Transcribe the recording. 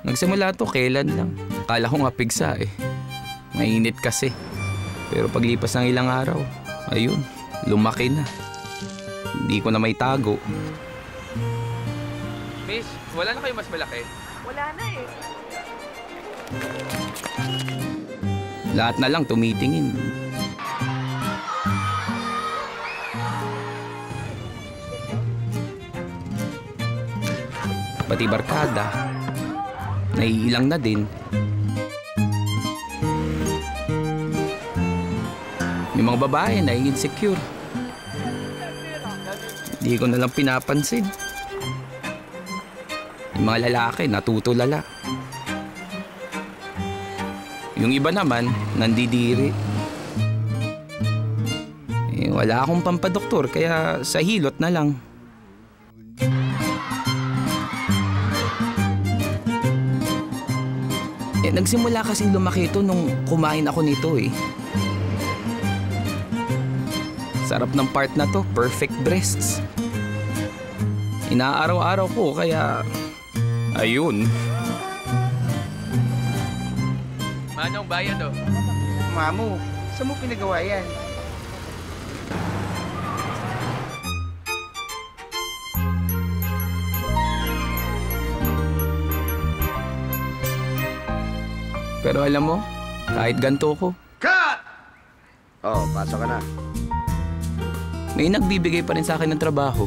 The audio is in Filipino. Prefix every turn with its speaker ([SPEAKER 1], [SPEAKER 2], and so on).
[SPEAKER 1] Nagsimula to kailan lang. Akala ko nga pigsa eh. Mainit kasi. Pero paglipas ng ilang araw, ayun, lumaki na. Hindi ko na may tago. Miss, wala na kayo mas malaki?
[SPEAKER 2] Wala na eh.
[SPEAKER 1] Lahat na lang tumitingin. Pati barkada, naiilang na din. Yung mga babae na insecure. Hindi ko na lang pinapansin. Yung mga lalaki natutulala. Yung iba naman nandidiri. Wala akong pampadoktor kaya sa hilot na lang. Nagsimula kasing lumaki ito nung kumain ako nito eh. Sarap ng part na to, perfect breasts. Inaaraw-araw ko kaya ayun. Manong bayad oh.
[SPEAKER 3] Mamu, saan mo pinagawa yan?
[SPEAKER 1] Pero alam mo, kahit ganito ko,
[SPEAKER 3] Cut! Oh, pasok ka na.
[SPEAKER 1] may nagbibigay pa rin sa akin ng trabaho.